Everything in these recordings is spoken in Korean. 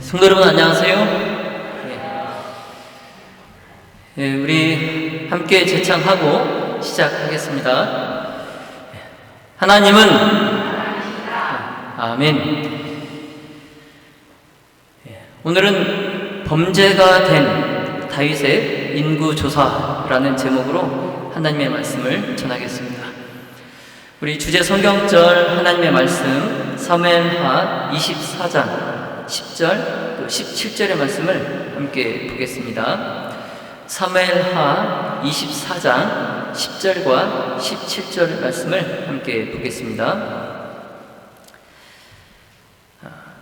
성도 여러분 안녕하세요. 우리 함께 제창하고 시작하겠습니다. 하나님은 아멘. 오늘은 범죄가 된 다윗의 인구조사라는 제목으로 하나님의 말씀을 전하겠습니다. 우리 주제 성경절 하나님의 말씀 사무엘하 24장 10절 또 17절의 말씀을 함께 보겠습니다. 사무엘하 24장 10절과 17절 말씀을 함께 보겠습니다.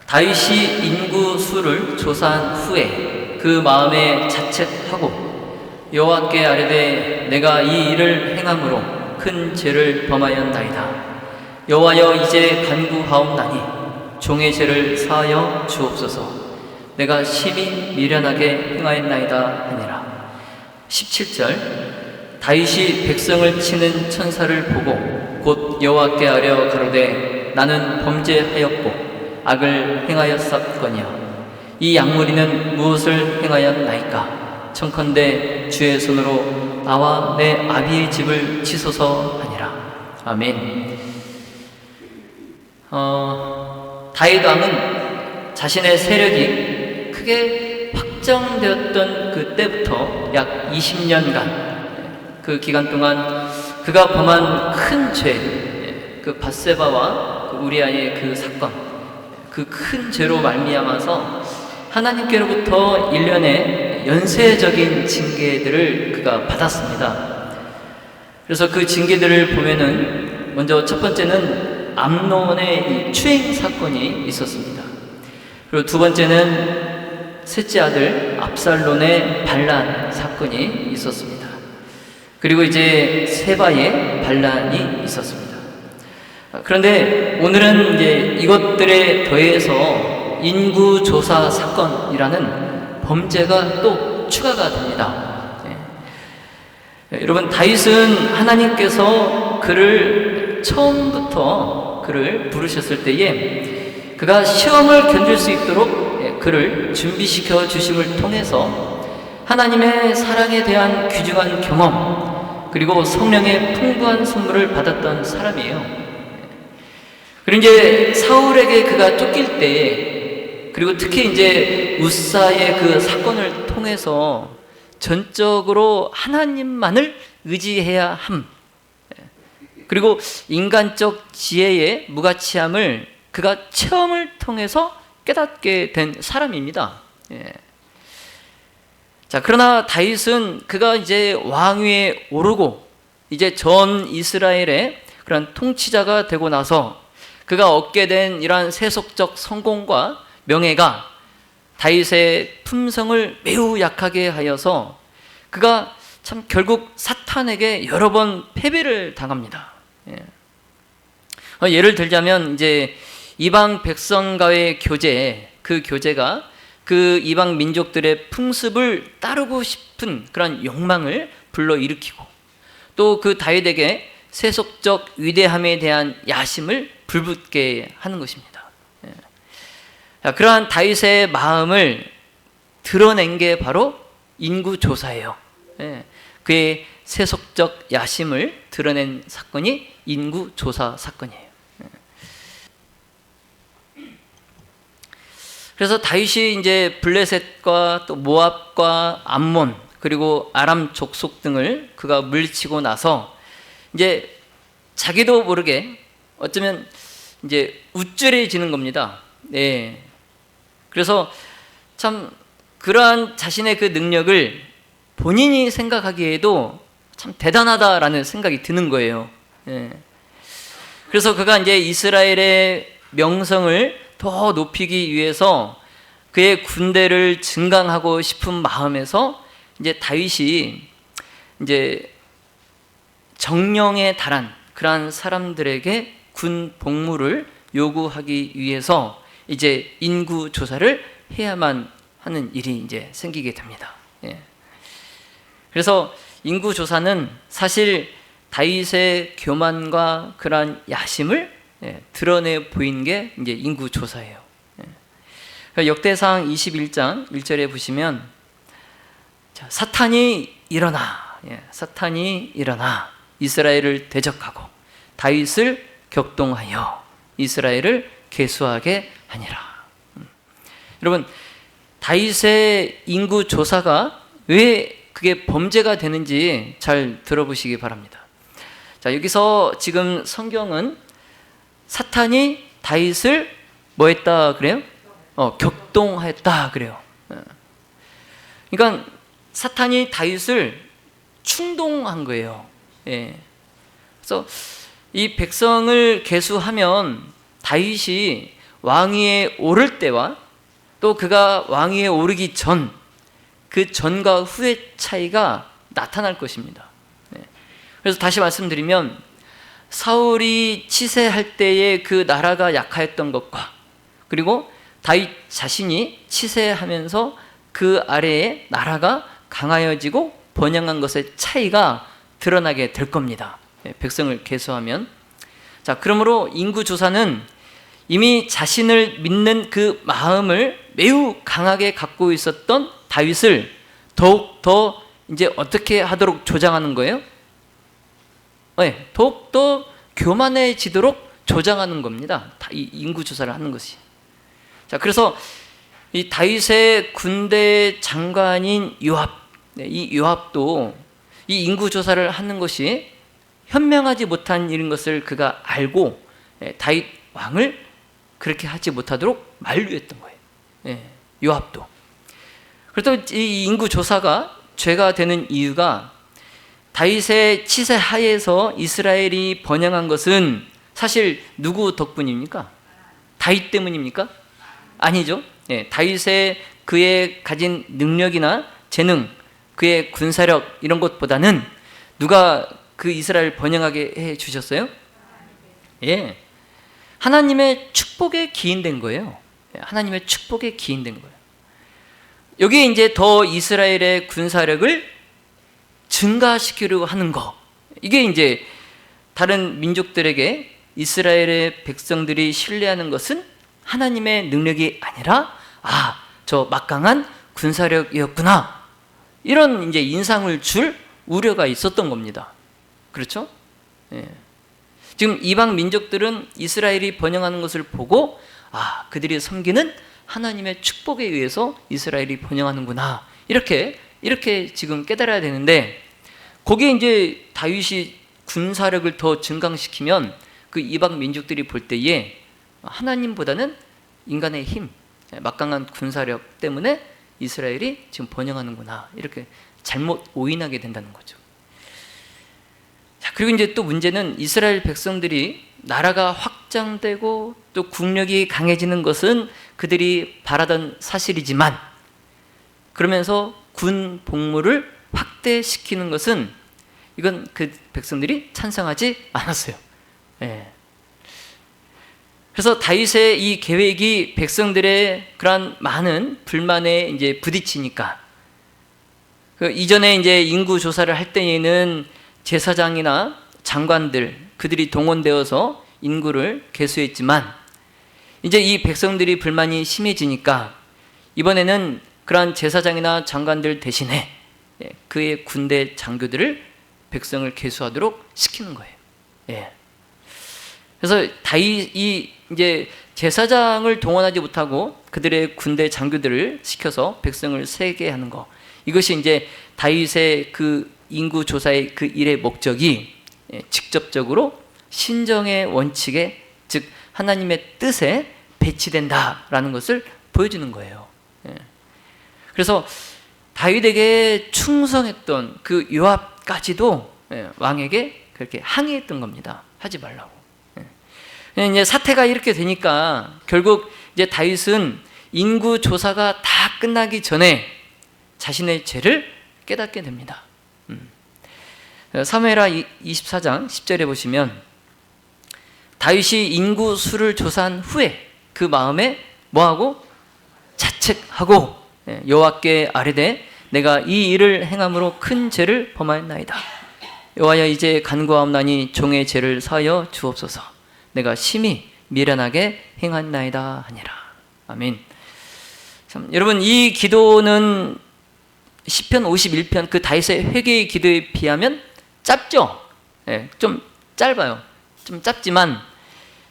다윗이 인구 수를 조사한 후에 그 마음에 자책하고 여호와께 아뢰되 내가 이 일을 행함으로 큰 죄를 범하였나이다. 여호와여 이제 간구하옵나니 종의 죄를 사하여 주옵소서. 내가 심히 미련하게 행하였나이다 하니라. 17절 다윗이 백성을 치는 천사를 보고 곧 여호와께 아뢰어 가로되 나는 범죄하였고 악을 행하였사거니와 이 양무리는 무엇을 행하였나이까? 청컨대 주의 손으로 나와 내 아비의 집을 치소서 하니라. 아멘. 다윗 왕은 자신의 세력이 크게 확정되었던 그때부터 약 20년간 그 기간 동안 그가 범한 큰 죄, 그 밧세바와 그 우리아의 그 사건, 그 큰 죄로 말미암아서 하나님께로부터 일련의 연쇄적인 징계들을 그가 받았습니다. 그래서 그 징계들을 보면은 먼저 첫 번째는 암논의 이 추행 사건이 있었습니다. 그리고 두 번째는 셋째 아들 압살롬의 반란 사건이 있었습니다. 그리고 이제 세바의 반란이 있었습니다. 그런데 오늘은 이제 이것들에 더해서 인구조사 사건이라는 범죄가 또 추가가 됩니다. 여러분, 다윗은 하나님께서 그를 처음부터 그를 부르셨을 때에 그가 시험을 견딜 수 있도록 그를 준비시켜 주심을 통해서 하나님의 사랑에 대한 귀중한 경험 그리고 성령의 풍부한 선물을 받았던 사람이에요. 그리고 이제 사울에게 그가 쫓길 때 그리고 특히 이제 우사의 그 사건을 통해서 전적으로 하나님만을 의지해야 함 그리고 인간적 지혜의 무가치함을 그가 체험을 통해서 깨닫게 된 사람입니다. 자, 그러나 다윗은 그가 이제 왕위에 오르고 이제 전 이스라엘의 그런 통치자가 되고 나서 그가 얻게 된 이러한 세속적 성공과 명예가 다윗의 품성을 매우 약하게 하여서 그가 참 결국 사탄에게 여러 번 패배를 당합니다. 예를 들자면 이제 이방 백성과의 교제, 그 교제가 그 이방 민족들의 풍습을 따르고 싶은 그런 욕망을 불러일으키고 또 그 다윗에게 세속적 위대함에 대한 야심을 불붙게 하는 것입니다. 그러한 다윗의 마음을 드러낸 게 바로 인구조사예요. 그의 세속적 야심을 드러낸 사건이 인구조사 사건이에요. 그래서 다윗이 이제 블레셋과 또 모압과 암몬 그리고 아람 족속 등을 그가 물리치고 나서 이제 자기도 모르게 어쩌면 이제 우쭐해지는 겁니다. 그래서 참 그러한 자신의 그 능력을 본인이 생각하기에도 참 대단하다라는 생각이 드는 거예요. 그래서 그가 이제 이스라엘의 명성을 더 높이기 위해서 그의 군대를 증강하고 싶은 마음에서 이제 다윗이 이제 정령에 달한 그러한 사람들에게 군 복무를 요구하기 위해서 이제 인구 조사를 해야만 하는 일이 이제 생기게 됩니다. 그래서 인구 조사는 사실 다윗의 교만과 그러한 야심을 드러내 보인 게 이제 인구 조사예요. 역대상 21장 1절에 보시면 자, 사탄이 일어나, 사탄이 일어나 이스라엘을 대적하고 다윗을 격동하여 이스라엘을 계수하게 하니라. 여러분, 다윗의 인구 조사가 왜 그게 범죄가 되는지 잘 들어보시기 바랍니다. 자, 여기서 지금 성경은 사탄이 다윗을 뭐 했다 그래요? 격동했다 그래요. 그러니까 사탄이 다윗을 충동한 거예요. 그래서 이 백성을 계수하면 다윗이 왕위에 오를 때와 또 그가 왕위에 오르기 전, 그 전과 후의 차이가 나타날 것입니다. 그래서 다시 말씀드리면 사울이 치세할 때의 그 나라가 약하였던 것과 그리고 다윗 자신이 치세하면서 그 아래에 나라가 강하여지고 번영한 것의 차이가 드러나게 될 겁니다. 백성을 계수하면. 자, 그러므로 인구조사는 이미 자신을 믿는 그 마음을 매우 강하게 갖고 있었던 다윗을 더욱 더 이제 어떻게 하도록 조장하는 거예요? 더욱 더 교만해지도록 조장하는 겁니다. 이 인구조사를 하는 것이. 자, 그래서 이 다윗의 군대 장관인 요압, 이 요압도 이 인구조사를 하는 것이 현명하지 못한 일인 것을 그가 알고 다윗 왕을 그렇게 하지 못하도록 만류했던 거예요. 요압도. 그래도 이 인구조사가 죄가 되는 이유가 다윗의 치세 하에서 이스라엘이 번영한 것은 사실 누구 덕분입니까? 다윗 때문입니까? 아니죠. 다윗의 그의 가진 능력이나 재능, 그의 군사력 이런 것보다는 누가 그 이스라엘 번영하게 해 주셨어요? 하나님의 축복에 기인된 거예요. 하나님의 축복에 기인된 거예요. 여기에 이제 더 이스라엘의 군사력을 증가시키려고 하는 거. 이게 이제 다른 민족들에게 이스라엘의 백성들이 신뢰하는 것은 하나님의 능력이 아니라 저 막강한 군사력이었구나. 이런 이제 인상을 줄 우려가 있었던 겁니다. 그렇죠? 지금 이방 민족들은 이스라엘이 번영하는 것을 보고 그들이 섬기는 하나님의 축복에 의해서 이스라엘이 번영하는구나. 이렇게 지금 깨달아야 되는데 거기에 이제 다윗이 군사력을 더 증강시키면 그 이방 민족들이 볼 때에 하나님보다는 인간의 힘, 막강한 군사력 때문에 이스라엘이 지금 번영하는구나. 이렇게 잘못 오인하게 된다는 거죠. 자, 그리고 이제 또 문제는 이스라엘 백성들이 나라가 확장되고 또 국력이 강해지는 것은 그들이 바라던 사실이지만 그러면서 군 복무를 확대시키는 것은 이건 그 백성들이 찬성하지 않았어요. 그래서 다윗의 이 계획이 백성들의 그런 많은 불만에 이제 부딪히니까 그 이전에 이제 인구 조사를 할 때에는 제사장이나 장관들 그들이 동원되어서 인구를 계수했지만 이제 이 백성들이 불만이 심해지니까 이번에는 그러한 제사장이나 장관들 대신에 그의 군대 장교들을 백성을 계수하도록 시키는 거예요. 그래서 다윗이 이제 제사장을 동원하지 못하고 그들의 군대 장교들을 시켜서 백성을 세게 하는 거. 이것이 이제 다윗의 그 인구 조사의 그 일의 목적이 직접적으로 신정의 원칙에 즉 하나님의 뜻에 배치된다라는 것을 보여주는 거예요. 그래서 다윗에게 충성했던 그 요압까지도 왕에게 그렇게 항의했던 겁니다. 하지 말라고. 이제 사태가 이렇게 되니까 결국 이제 다윗은 인구 조사가 다 끝나기 전에 자신의 죄를 깨닫게 됩니다. 사무엘하 24장 10절에 보시면 다윗이 인구 수를 조사한 후에 그 마음에 뭐하고? 자책하고 여호와께 아뢰되 내가 이 일을 행함으로 큰 죄를 범하였나이다. 여호와여 이제 간구하옵나니 종의 죄를 사하여 주옵소서. 내가 심히 미련하게 행하나이다 하니라. 아멘. 참, 여러분 이 기도는 시편 51편 그 다윗의 회개의 기도에 비하면 짧죠? 예, 좀 짧아요. 좀 짧지만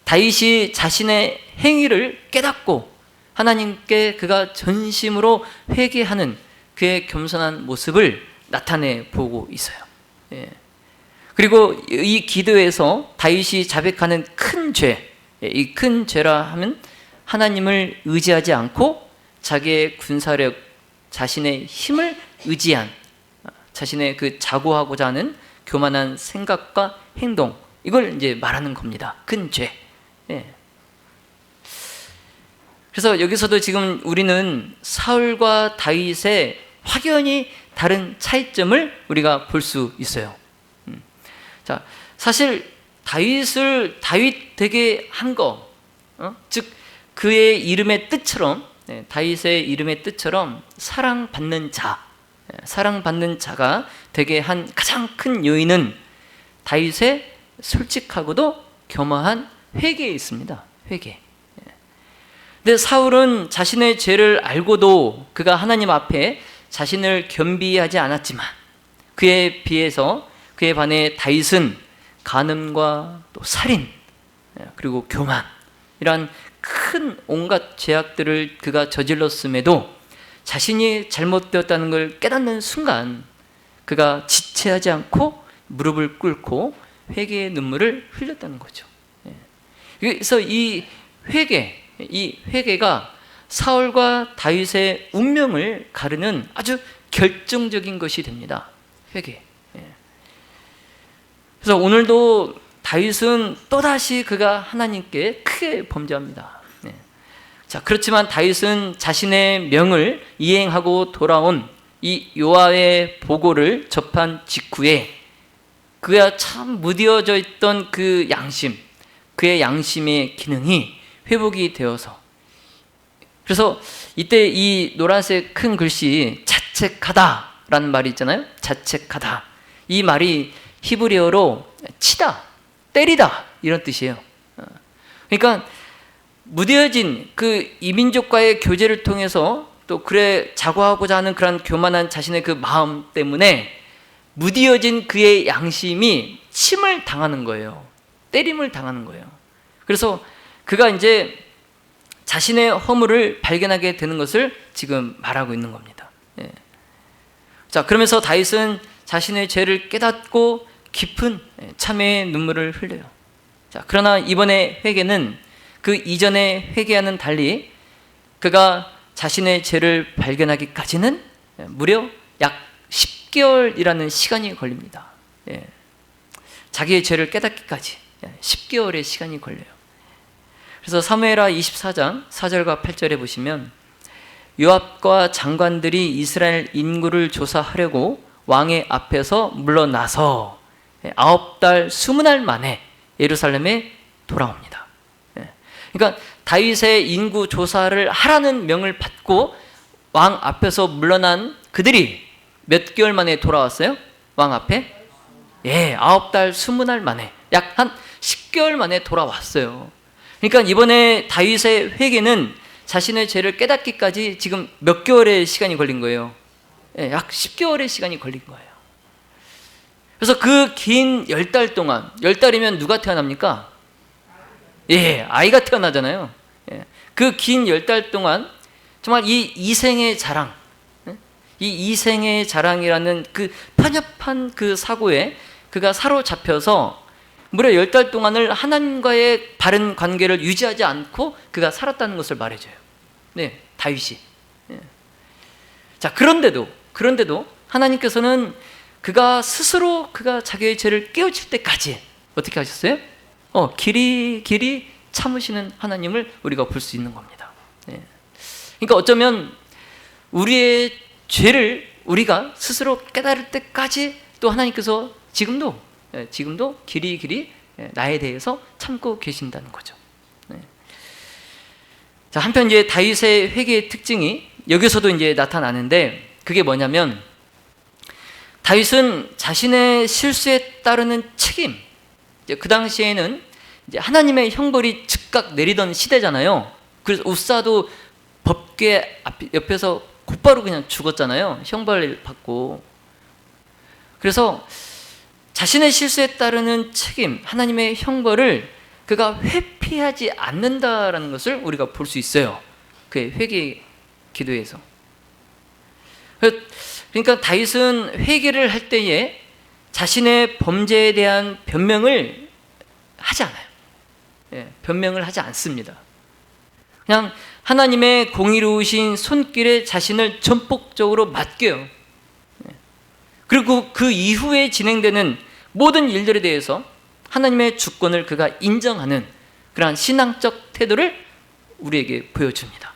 다윗이 자신의 행위를 깨닫고 하나님께 그가 전심으로 회개하는 그의 겸손한 모습을 나타내 보고 있어요. 예. 그리고 이 기도에서 다윗이 자백하는 큰 죄, 이 큰 죄라 하면 하나님을 의지하지 않고 자기의 군사력, 자신의 힘을 의지한 자신의 그 자고하고자 하는 교만한 생각과 행동, 이걸 이제 말하는 겁니다. 큰 죄. 예. 그래서 여기서도 지금 우리는 사울과 다윗의 확연히 다른 차이점을 우리가 볼 수 있어요. 자, 사실 다윗을 다윗 되게 한 거, 즉 그의 이름의 뜻처럼, 다윗의 이름의 뜻처럼 사랑받는 자, 사랑받는 자가 되게 한 가장 큰 요인은 다윗의 솔직하고도 겸허한 회개에 있습니다. 회개. 근데 사울은 자신의 죄를 알고도 그가 하나님 앞에 자신을 겸비하지 않았지만 그에 비해서 그에 반해 다윗은 간음과 또 살인 그리고 교만 이러한 큰 온갖 죄악들을 그가 저질렀음에도 자신이 잘못되었다는 걸 깨닫는 순간 그가 지체하지 않고 무릎을 꿇고 회개의 눈물을 흘렸다는 거죠. 그래서 이 회개가 사울과 다윗의 운명을 가르는 아주 결정적인 것이 됩니다. 회개. 그래서 오늘도 다윗은 또다시 그가 하나님께 크게 범죄합니다. 자, 그렇지만 다윗은 자신의 명을 이행하고 돌아온 이 요압의 보고를 접한 직후에 그가 참 무뎌져 있던 그 양심, 그의 양심의 기능이 회복이 되어서, 그래서 이때 이 노란색 큰 글씨 자책하다라는 말이 있잖아요. 자책하다. 이 말이 히브리어로 치다, 때리다 이런 뜻이에요. 그러니까 무뎌진 그 이민족과의 교제를 통해서 또 그래 자고하고자 하는 그런 교만한 자신의 그 마음 때문에 무뎌진 그의 양심이 침을 당하는 거예요. 때림을 당하는 거예요. 그래서 그가 이제 자신의 허물을 발견하게 되는 것을 지금 말하고 있는 겁니다. 예. 자, 그러면서 다윗은 자신의 죄를 깨닫고 깊은 참회의 눈물을 흘려요. 자, 그러나 이번에 회개는 그 이전의 회개와는 달리 그가 자신의 죄를 발견하기까지는 무려 약 10개월이라는 시간이 걸립니다. 예. 자기의 죄를 깨닫기까지 10개월의 시간이 걸려요. 그래서 사무엘하 24장 4절과 8절에 보시면 요압과 장관들이 이스라엘 인구를 조사하려고 왕의 앞에서 물러나서 9달 20날 만에 예루살렘에 돌아옵니다. 그러니까 다윗의 인구 조사를 하라는 명을 받고 왕 앞에서 물러난 그들이 몇 개월 만에 돌아왔어요? 왕 앞에? 9달 20날 만에, 약 한 10개월 만에 돌아왔어요. 그러니까 이번에 다윗의 회개는 자신의 죄를 깨닫기까지 지금 몇 개월의 시간이 걸린 거예요. 약 10개월의 시간이 걸린 거예요. 그래서 그 긴 10달 동안, 10달이면 누가 태어납니까? 아이가 태어나잖아요. 그 긴 10달 동안 정말 이 이생의 자랑, 이 이생의 자랑이라는 그 편협한 그 사고에 그가 사로잡혀서 무려 10달 동안을 하나님과의 바른 관계를 유지하지 않고 그가 살았다는 것을 말해줘요. 다윗이. 자, 그런데도 하나님께서는 그가 스스로 그가 자기의 죄를 깨우칠 때까지 어떻게 하셨어요? 길이 참으시는 하나님을 우리가 볼 수 있는 겁니다. 그러니까 어쩌면 우리의 죄를 우리가 스스로 깨달을 때까지 또 하나님께서 지금도 길이 나에 대해서 참고 계신다는 거죠. 자, 한편 이제 다윗의 회개의 특징이 여기서도 이제 나타나는데 그게 뭐냐면 다윗은 자신의 실수에 따르는 책임, 그 당시에는 이제 하나님의 형벌이 즉각 내리던 시대잖아요. 그래서 우사도 법궤 옆에서 곧바로 그냥 죽었잖아요. 형벌 받고. 그래서 자신의 실수에 따르는 책임, 하나님의 형벌을 그가 회피하지 않는다라는 것을 우리가 볼 수 있어요. 그의 회개 기도에서. 그러니까 다윗은 회개를 할 때에 자신의 범죄에 대한 변명을 하지 않아요. 변명을 하지 않습니다. 그냥 하나님의 공의로우신 손길에 자신을 전폭적으로 맡겨요. 그리고 그 이후에 진행되는 모든 일들에 대해서 하나님의 주권을 그가 인정하는 그러한 신앙적 태도를 우리에게 보여줍니다.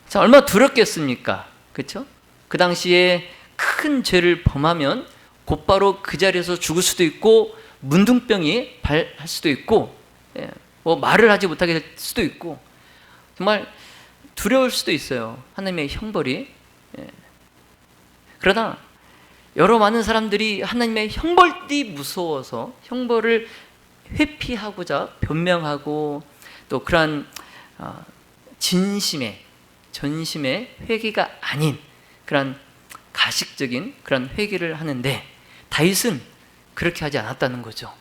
자, 얼마나 두렵겠습니까? 그렇죠? 그 당시에 큰 죄를 범하면 곧바로 그 자리에서 죽을 수도 있고 문둥병이 발할 수도 있고 뭐 말을 하지 못하게 될 수도 있고 정말 두려울 수도 있어요. 하나님의 형벌이. 그러나 여러 많은 사람들이 하나님의 형벌이 무서워서 형벌을 회피하고자 변명하고 또 그러한 전심의 회개가 아닌 그러한 가식적인 그런 회개를 하는데 다윗은 그렇게 하지 않았다는 거죠.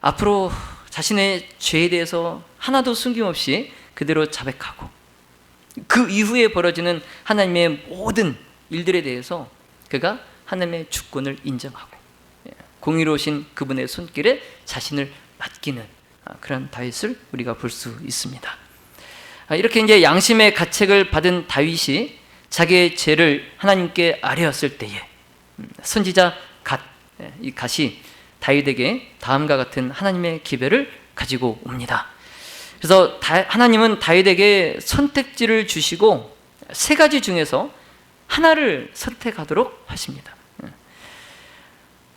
앞으로 자신의 죄에 대해서 하나도 숨김없이 그대로 자백하고 그 이후에 벌어지는 하나님의 모든 일들에 대해서 그가 하나님의 주권을 인정하고 공의로우신 그분의 손길에 자신을 맡기는 그런 다윗을 우리가 볼 수 있습니다. 이렇게 이제 양심의 가책을 받은 다윗이 자기의 죄를 하나님께 아뢰었을 때에 선지자 이 갓이 다윗에게 다음과 같은 하나님의 기별을 가지고 옵니다. 그래서 하나님은 다윗에게 선택지를 주시고 세 가지 중에서 하나를 선택하도록 하십니다.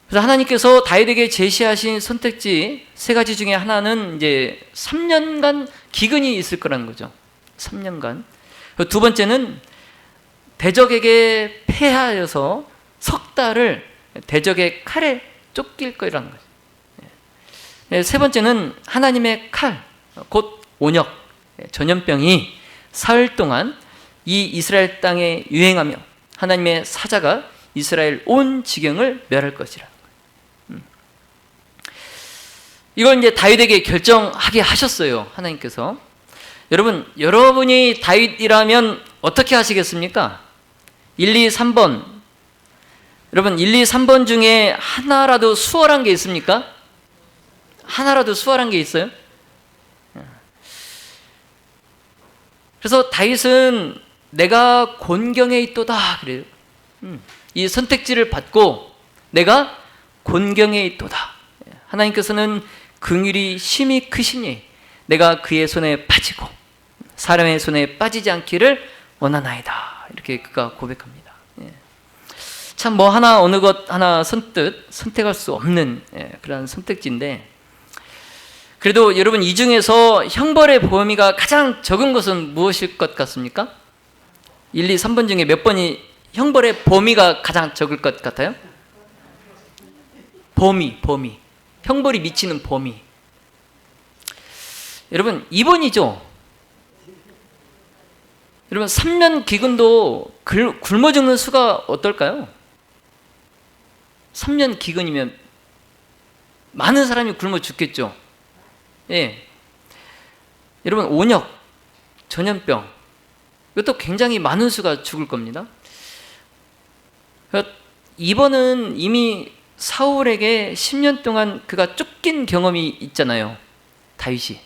그래서 하나님께서 다윗에게 제시하신 선택지 세 가지 중에 하나는 이제 3년간 기근이 있을 거라는 거죠. 3년간. 두 번째는 대적에게 패하여서 석 달을 대적의 칼에 쫓길 거라는 거죠. 세 번째는 하나님의 칼, 곧 온역, 전염병이 사흘 동안 이 이스라엘 땅에 유행하며 하나님의 사자가 이스라엘 온 지경을 멸할 것이라는 거예요. 이걸 이제 다윗에게 결정하게 하셨어요. 하나님께서. 여러분이 다윗이라면 어떻게 하시겠습니까? 1, 2, 3번. 여러분 1, 2, 3번 중에 하나라도 수월한 게 있습니까? 하나라도 수월한 게 있어요? 그래서 다윗은 내가 곤경에 있도다 그래요. 이 선택지를 받고 내가 곤경에 있도다. 하나님께서는 긍휼이 심히 크시니 내가 그의 손에 빠지고 사람의 손에 빠지지 않기를 원하나이다. 이렇게 그가 고백합니다. 참 뭐 어느 것 하나 선뜻 선택할 수 없는 그런 선택지인데 그래도 여러분 이 중에서 형벌의 범위가 가장 적은 것은 무엇일 것 같습니까? 1, 2, 3번 중에 몇 번이 형벌의 범위가 가장 적을 것 같아요? 범위. 형벌이 미치는 범위. 여러분 2번이죠. 여러분 3년 기근도 굶어 죽는 수가 어떨까요? 3년 기근이면 많은 사람이 굶어 죽겠죠. 여러분 온역, 전염병 이것도 굉장히 많은 수가 죽을 겁니다. 2번은 이미 사울에게 10년 동안 그가 쫓긴 경험이 있잖아요. 다윗이.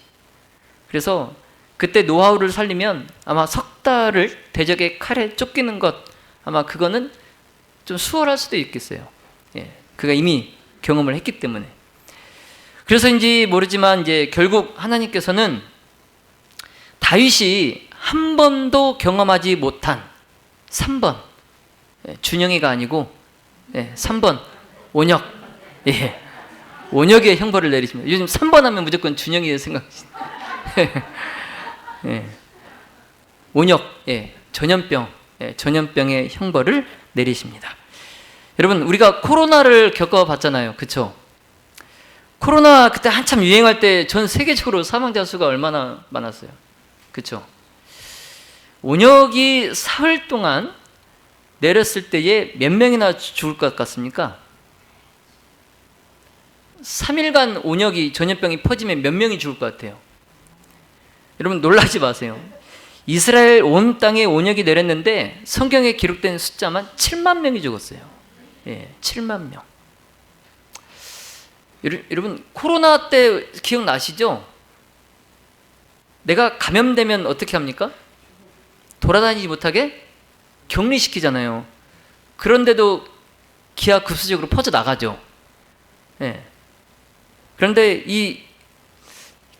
그래서 그때 노하우를 살리면 아마 석 달을 대적의 칼에 쫓기는 것 아마 그거는 좀 수월할 수도 있겠어요. 그가 이미 경험을 했기 때문에. 그래서인지 모르지만 이제 결국 하나님께서는 다윗이 한 번도 경험하지 못한 3번 준영이가 아니고 3번 온역 온역의 형벌을 내리십니다. 요즘 3번 하면 무조건 준영이의 생각이시죠. 온역 전염병의 형벌을 내리십니다. 여러분 우리가 코로나를 겪어봤잖아요. 그렇죠? 코로나 그때 한참 유행할 때 전 세계적으로 사망자 수가 얼마나 많았어요. 그렇죠? 온역이 사흘 동안 내렸을 때에 몇 명이나 죽을 것 같습니까? 3일간 온역이 전염병이 퍼지면 몇 명이 죽을 것 같아요? 여러분 놀라지 마세요. 이스라엘 온 땅에 온역이 내렸는데 성경에 기록된 숫자만 7만 명이 죽었어요. 예, 7만 명. 여러분 코로나 때 기억나시죠? 내가 감염되면 어떻게 합니까? 돌아다니지 못하게 격리시키잖아요. 그런데도 기하급수적으로 퍼져나가죠. 예. 그런데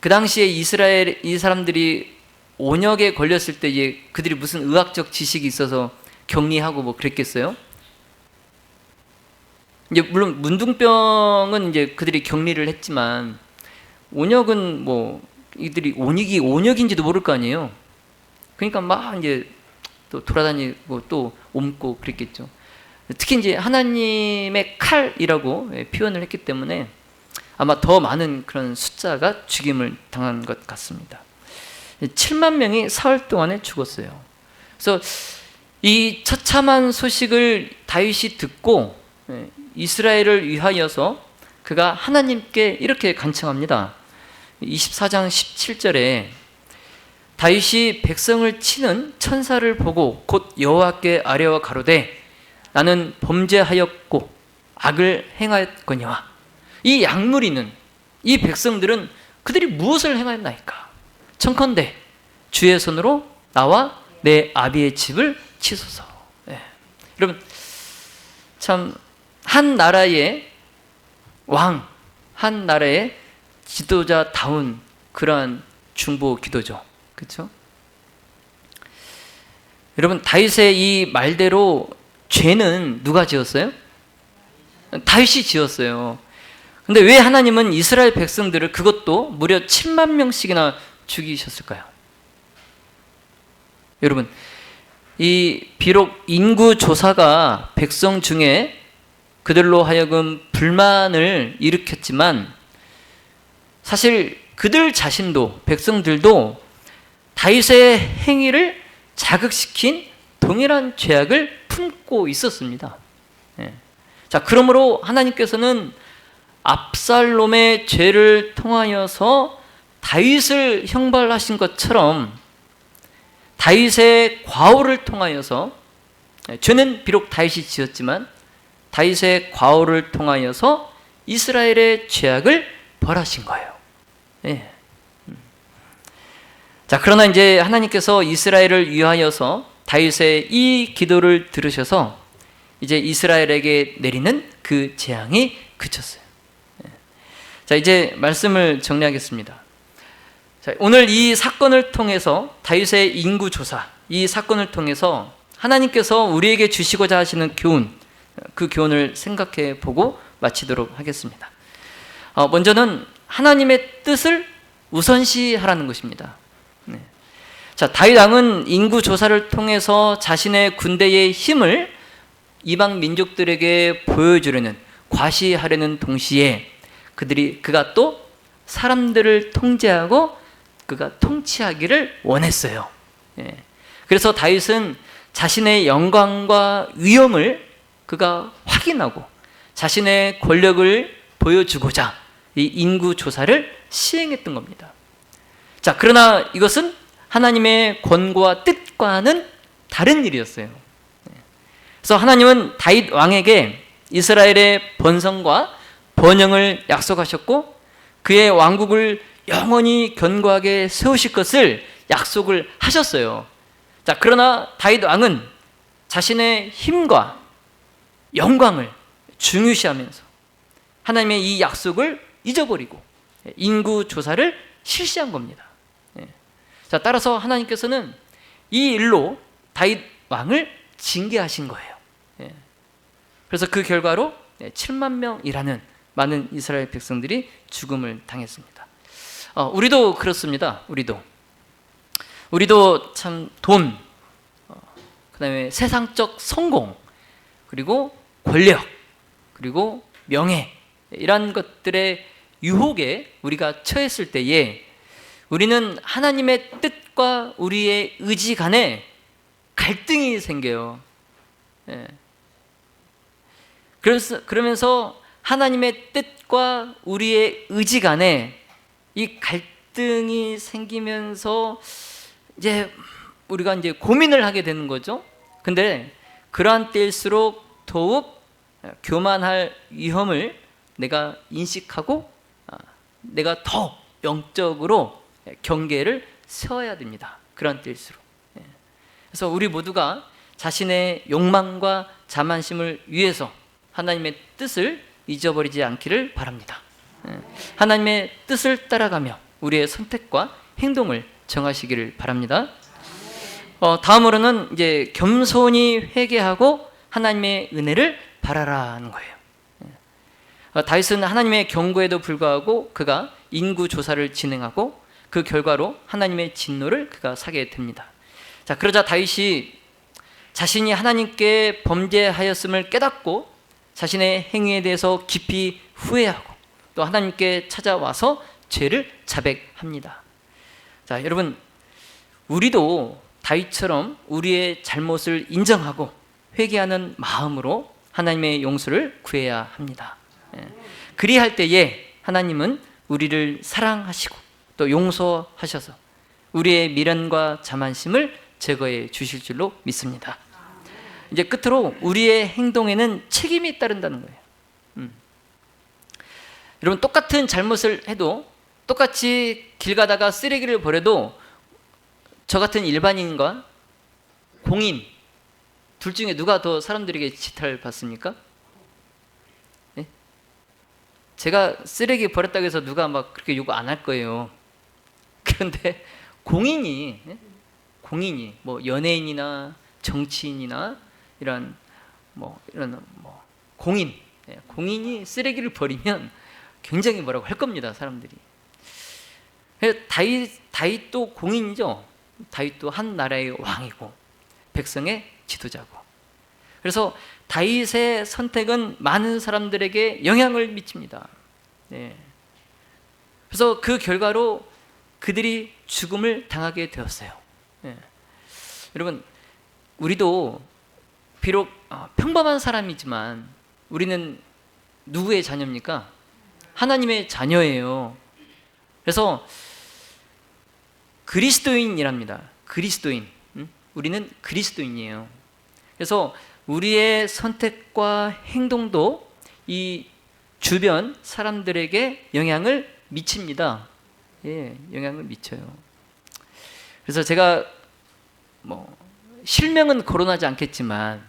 그 당시에 이스라엘 이 사람들이 온역에 걸렸을 때 그들이 무슨 의학적 지식이 있어서 격리하고 뭐 그랬겠어요? 이제 물론 문둥병은 이제 그들이 격리를 했지만 온역은 뭐 이들이 온역인지도 모를 거 아니에요. 그러니까 막 이제 또 돌아다니고 또 옮고 그랬겠죠. 특히 이제 하나님의 칼이라고 표현을 했기 때문에 아마 더 많은 그런 숫자가 죽임을 당한 것 같습니다. 7만 명이 사흘 동안에 죽었어요. 그래서 이 처참한 소식을 다윗이 듣고 이스라엘을 위하여서 그가 하나님께 이렇게 간청합니다. 24장 17절에 다윗이 백성을 치는 천사를 보고 곧 여호와께 아뢰어 가로되 나는 범죄하였고 악을 행하였거니와 이 약물이는 이 백성들은 그들이 무엇을 행하였나이까? 청컨대 주의 손으로 나와 내 아비의 집을 치소서. 네. 여러분 참 한 나라의 왕, 한 나라의 지도자다운 그러한 중보 기도죠. 그렇죠? 여러분 다윗의 이 말대로 죄는 누가 지었어요? 다윗이 지었어요. 근데 왜 하나님은 이스라엘 백성들을 그것도 무려 7만 명씩이나 죽이셨을까요? 여러분 비록 인구 조사가 백성 중에 그들로 하여금 불만을 일으켰지만 사실 그들 자신도 백성들도 다윗의 행위를 자극시킨 동일한 죄악을 품고 있었습니다. 예. 자, 그러므로 하나님께서는 압살롬의 죄를 통하여서 다윗을 형벌하신 것처럼 다윗의 과오를 통하여서 죄는 비록 다윗이 지었지만 다윗의 과오를 통하여서 이스라엘의 죄악을 벌하신 거예요. 예. 자, 그러나 이제 하나님께서 이스라엘을 위하여서 다윗의 이 기도를 들으셔서 이제 이스라엘에게 내리는 그 재앙이 그쳤어요. 예. 자, 이제 말씀을 정리하겠습니다. 자, 오늘 이 사건을 통해서 다윗의 인구 조사, 이 사건을 통해서 하나님께서 우리에게 주시고자 하시는 교훈, 그 교훈을 생각해 보고 마치도록 하겠습니다. 먼저는 하나님의 뜻을 우선시하라는 것입니다. 네. 자, 다윗 왕은 인구 조사를 통해서 자신의 군대의 힘을 이방 민족들에게 보여주려는, 과시하려는 동시에 그가 또 사람들을 통제하고 그가 통치하기를 원했어요. 예. 그래서 다윗은 자신의 영광과 위엄을 그가 확인하고 자신의 권력을 보여주고자 이 인구 조사를 시행했던 겁니다. 자, 그러나 이것은 하나님의 권고와 뜻과는 다른 일이었어요. 그래서 하나님은 다윗 왕에게 이스라엘의 번성과 번영을 약속하셨고 그의 왕국을 영원히 견고하게 세우실 것을 약속을 하셨어요. 자, 그러나 다윗 왕은 자신의 힘과 영광을 중요시하면서 하나님의 이 약속을 잊어버리고 인구 조사를 실시한 겁니다. 자, 따라서 하나님께서는 이 일로 다윗 왕을 징계하신 거예요. 그래서 그 결과로 7만 명이라는 많은 이스라엘 백성들이 죽음을 당했습니다. 우리도 그렇습니다. 우리도 참 돈, 그 다음에 세상적 성공, 그리고 권력, 그리고 명예, 이런 것들에 유혹에 우리가 처했을 때에 우리는 하나님의 뜻과 우리의 의지 간에 갈등이 생겨요. 예. 그러면서 하나님의 뜻과 우리의 의지 간에 이 갈등이 생기면서 이제 우리가 이제 고민을 하게 되는 거죠. 근데 그러한 때일수록 더욱 교만할 위험을 내가 인식하고 내가 더 영적으로 경계를 세워야 됩니다. 그러한 때일수록. 그래서 우리 모두가 자신의 욕망과 자만심을 위해서 하나님의 뜻을 잊어버리지 않기를 바랍니다. 하나님의 뜻을 따라가며 우리의 선택과 행동을 정하시기를 바랍니다. 다음으로는 이제 겸손히 회개하고 하나님의 은혜를 바라라는 거예요. 다윗은 하나님의 경고에도 불구하고 그가 인구 조사를 진행하고 그 결과로 하나님의 진노를 그가 사게 됩니다. 자, 그러자 다윗이 자신이 하나님께 범죄하였음을 깨닫고 자신의 행위에 대해서 깊이 후회하고 또 하나님께 찾아와서 죄를 자백합니다. 자, 여러분, 우리도 다윗처럼 우리의 잘못을 인정하고 회개하는 마음으로 하나님의 용서를 구해야 합니다. 그리할 때에 하나님은 우리를 사랑하시고 또 용서하셔서 우리의 미련과 자만심을 제거해 주실 줄로 믿습니다. 이제 끝으로 우리의 행동에는 책임이 따른다는 거예요. 여러분, 똑같은 잘못을 해도 똑같이 길 가다가 쓰레기를 버려도 저 같은 일반인과 공인 둘 중에 누가 더 사람들에게 지탄을 받습니까? 네? 제가 쓰레기 버렸다고 해서 누가 막 그렇게 요구 안 할 거예요. 그런데 공인이 뭐 연예인이나 정치인이나 이런 공인이 쓰레기를 버리면 굉장히 뭐라고 할 겁니다, 사람들이. 다윗도 공인이죠. 다윗도 한 나라의 왕이고 백성의 지도자고. 그래서 다윗의 선택은 많은 사람들에게 영향을 미칩니다. 네. 그래서 그 결과로 그들이 죽음을 당하게 되었어요. 네. 여러분, 우리도 비록 평범한 사람이지만 우리는 누구의 자녀입니까? 하나님의 자녀예요. 그래서 그리스도인이랍니다. 그리스도인. 우리는 그리스도인이에요. 그래서 우리의 선택과 행동도 이 주변 사람들에게 영향을 미칩니다. 예, 영향을 미쳐요. 그래서 제가 실명은 거론하지 않겠지만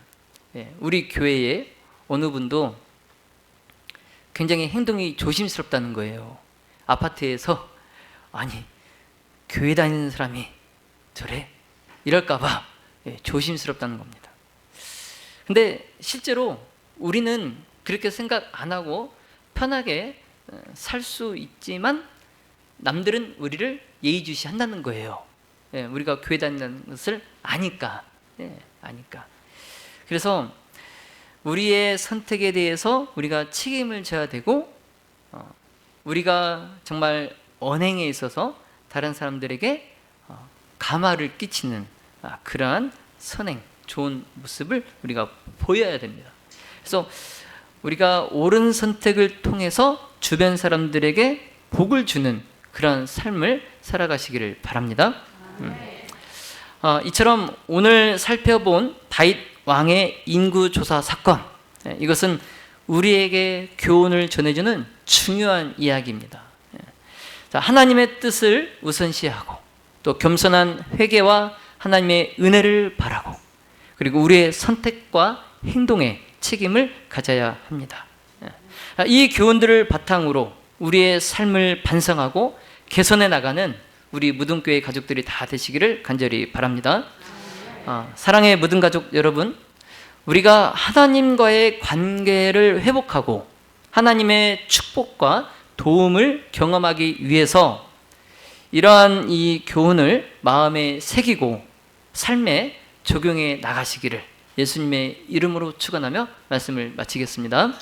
우리 교회에 어느 분도 굉장히 행동이 조심스럽다는 거예요. 아파트에서 아니 교회 다니는 사람이 저래? 이럴까봐 조심스럽다는 겁니다. 근데 실제로 우리는 그렇게 생각 안 하고 편하게 살 수 있지만 남들은 우리를 예의주시한다는 거예요. 우리가 교회 다닌다는 것을 아니까. 아니까. 그래서 우리의 선택에 대해서 우리가 책임을 져야 되고 우리가 정말 언행에 있어서 다른 사람들에게 감화를 끼치는 그러한 선행, 좋은 모습을 우리가 보여야 됩니다. 그래서 우리가 옳은 선택을 통해서 주변 사람들에게 복을 주는 그런 삶을 살아가시기를 바랍니다. 이처럼 오늘 살펴본 다윗 왕의 인구조사 사건, 이것은 우리에게 교훈을 전해주는 중요한 이야기입니다. 자, 하나님의 뜻을 우선시하고 또 겸손한 회개와 하나님의 은혜를 바라고 그리고 우리의 선택과 행동에 책임을 가져야 합니다. 이 교훈들을 바탕으로 우리의 삶을 반성하고 개선해 나가는 우리 무등교회 가족들이 다 되시기를 간절히 바랍니다. 사랑의 무등 가족 여러분, 우리가 하나님과의 관계를 회복하고 하나님의 축복과 도움을 경험하기 위해서 이러한 이 교훈을 마음에 새기고 삶에 적용해 나가시기를 예수님의 이름으로 축원하며 말씀을 마치겠습니다.